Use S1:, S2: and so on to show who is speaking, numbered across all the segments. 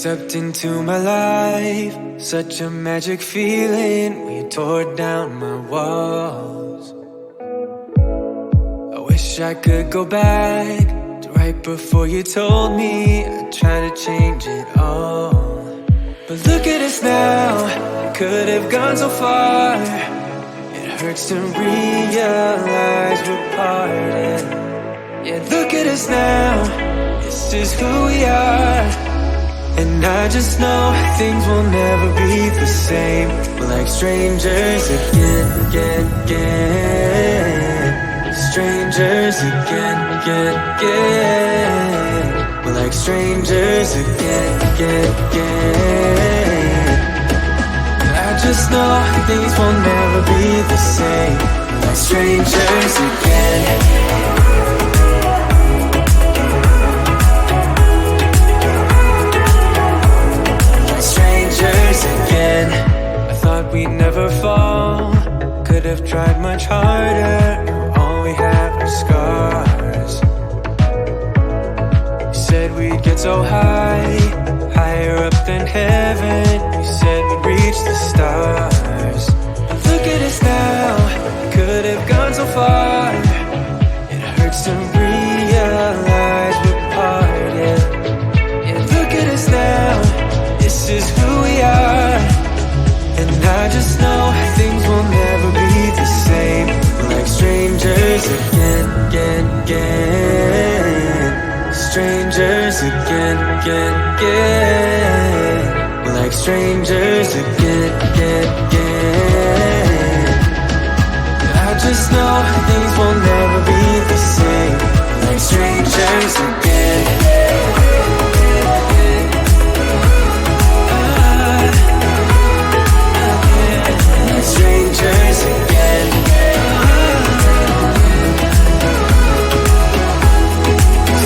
S1: stepped into my life, such a magic feeling when you tore down my walls. I wish I could go back to right before you told me I'd try to change it all. But look at us now, I could have gone so far. It hurts to realize we're parted. Yeah, look at us now, this is who we are. And I just know things will never be the same. We're like strangers again. Strangers again. We're like strangers again. I just know things will never be the same. We're like strangers again. Again, I thought we'd never fall. Could have tried much harder. Now all we have are scars. You said we'd get so high, higher up than heaven. You said we'd reach the stars. But look at us now, could have gone so far. It hurts to realize we're parted. Yeah, look at us now, this is who we are. And I just know things will never be the same. We're like strangers again. Strangers again. We're like strangers again. I just know things will never be the same. We're like strangers again. Strangers again.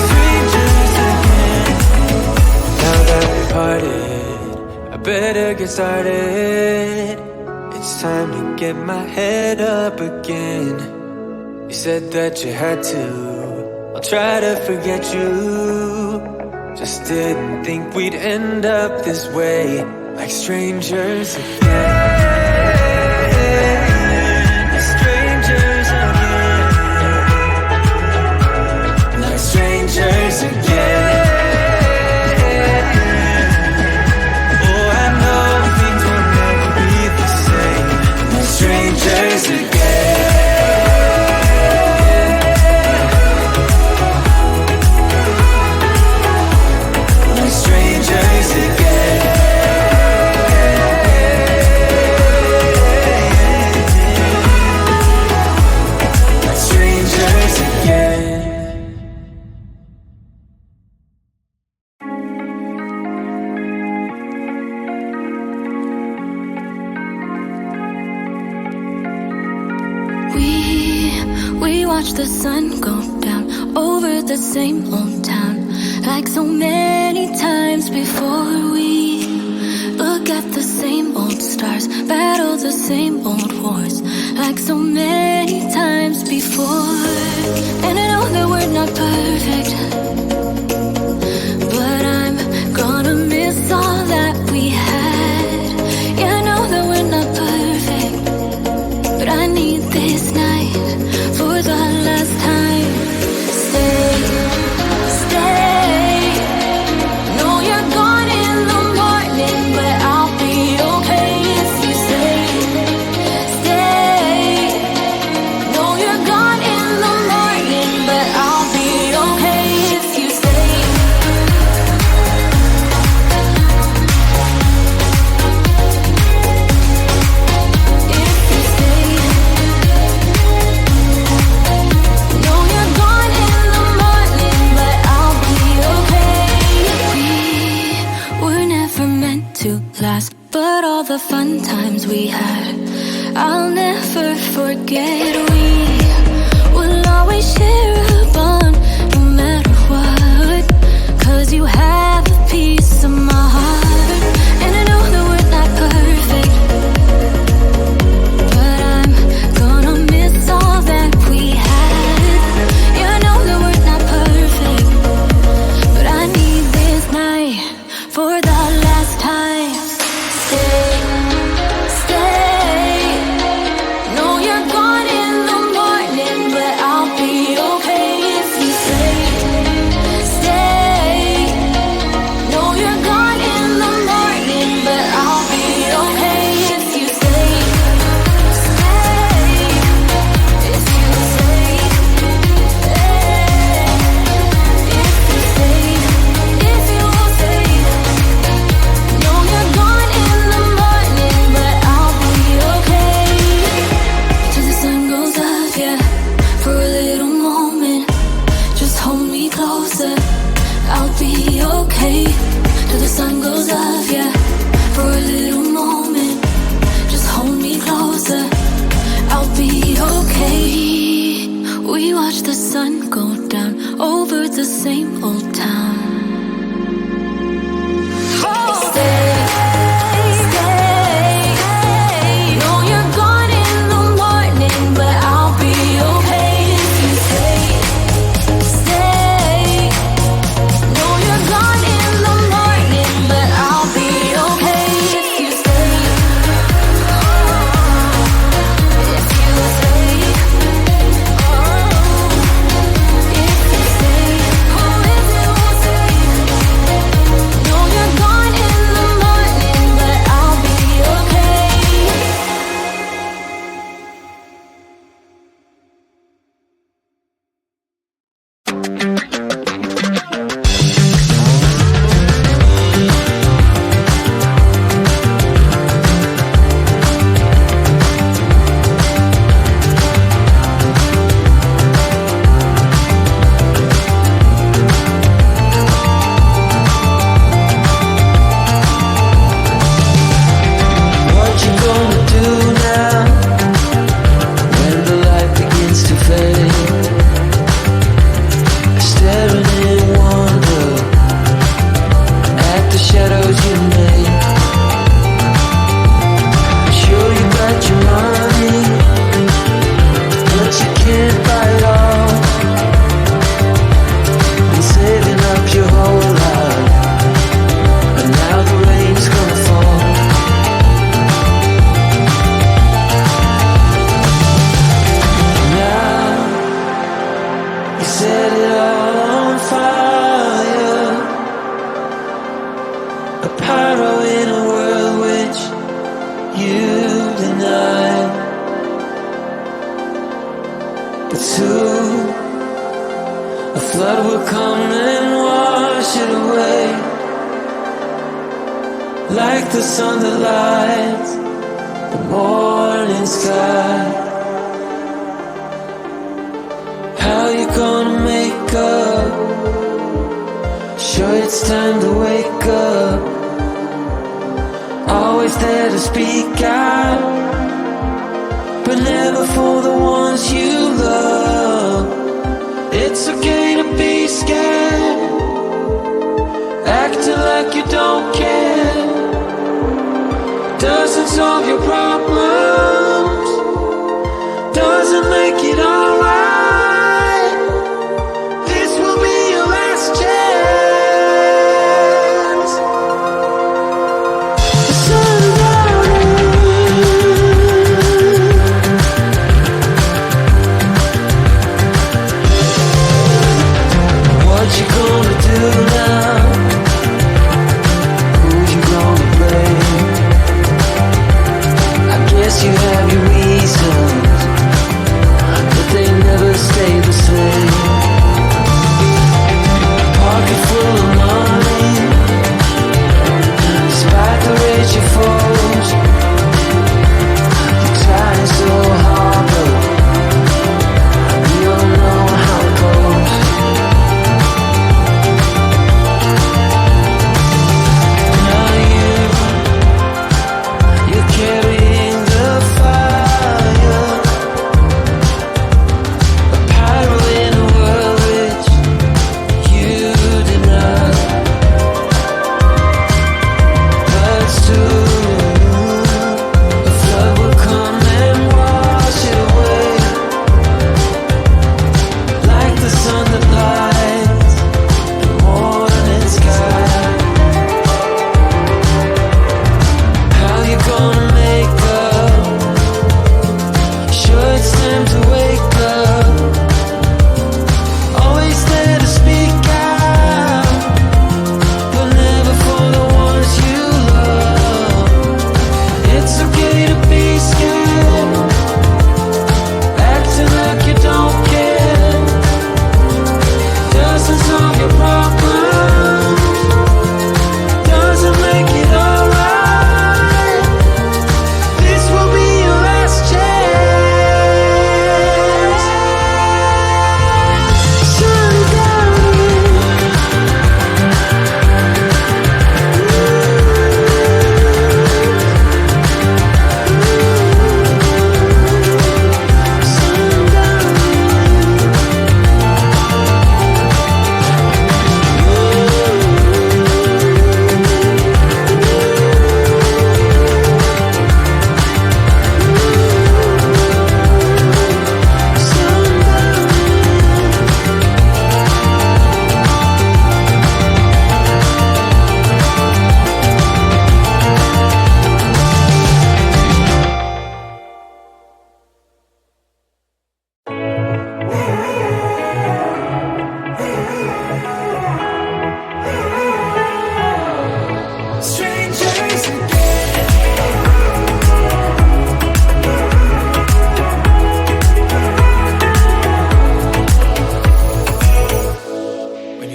S1: Strangers again. Now that we parted, I better get started. It's time to get my head up again. You said that you had to, I'll try to forget you. Just didn't think we'd end up this way, like strangers again. Strangers again. Oh, I know things will never be the same. Strangers again. Strangers again. Strangers again.
S2: We watch the sun go down over the same old town, like so many times before. We look at the same old stars, battle the same old wars, like so many times before. And I know that we're not perfect, but I'm gonna miss all that we had. Yeah, I know that we're not perfect, but I need this night for the last time. Stay, stay. Know you're gone in the morning, but I'll be okay if you stay. Stay. Know you're gone in the morning, but I'll be okay if you stay. If you stay. Know you're gone in the morning, but I'll be okay. We were never meant to last, but all the fun times we had, I'll never forget. We will always share a bond, no matter what, 'cause you have a piece of my heart. And I know that we're not perfect, but I'm gonna miss all that we had. Yeah, I know that we're not perfect, but I need this night for the closer, I'll be okay. Till the sun goes up, yeah. For a little moment, just hold me closer, I'll be okay. We watch the sun go down over the same old town. Stay.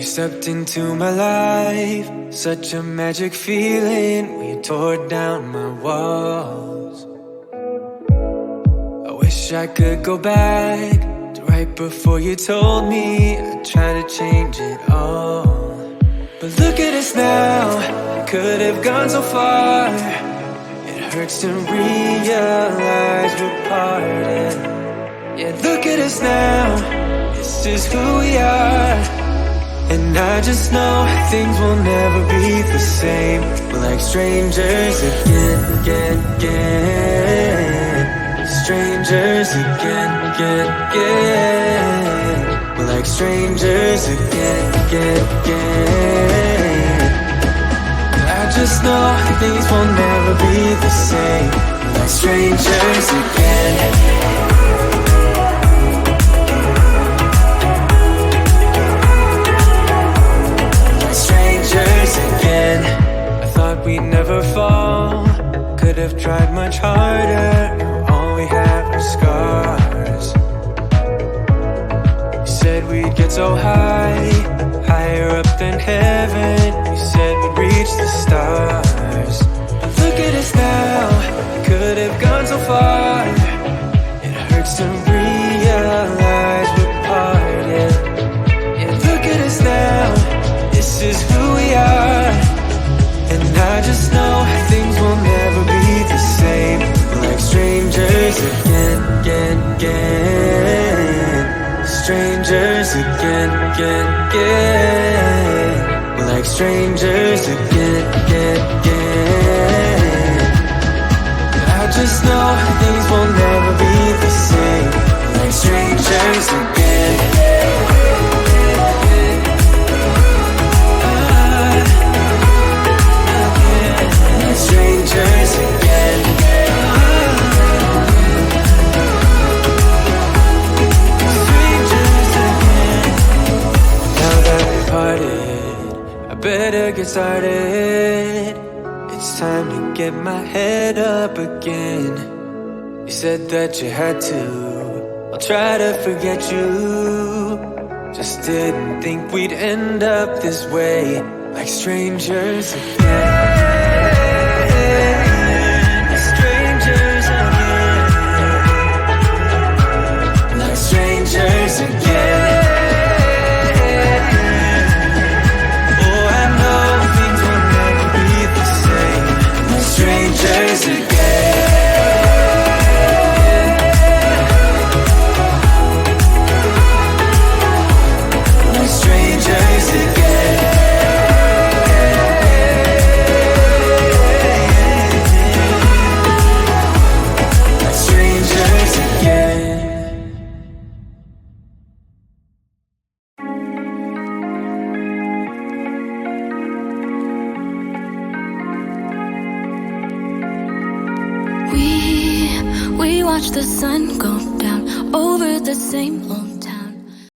S1: stepped into my life, such a magic feeling when you tore down my walls. I wish I could go back to right before you told me I'd try to change it all. But look at us now, we could have gone so far. It hurts to realize we're parted. Yeah, look at us now, this is who we are. And I just know things will never be the same. We're like strangers again. Strangers again. We're like strangers again. I just know things will never be the same. We're like strangers again. Again. I thought we'd never fall, could have tried much harder. Now all we have are scars. You said we'd get so high, higher up than heaven. You said we'd reach the stars. But look at us now, we could have gone so far. It hurts to realize we're parted. Yeah, look at us now, this is who we are. And I just know things will never be the same. We're like strangers again. Strangers again. We're like strangers again. I just know things will never be the same. We're like strangers again. Strangers again. Strangers again. Now that we parted, I better get started. It's time to get my head up again. You said that you had to, I'll try to forget you. Just didn't think we'd end up this way, like strangers again. Strangers again. Oh, I know things will never be the same. We're strangers again. We're strangers again. We're strangers again.
S2: We watch the sun go down over the same old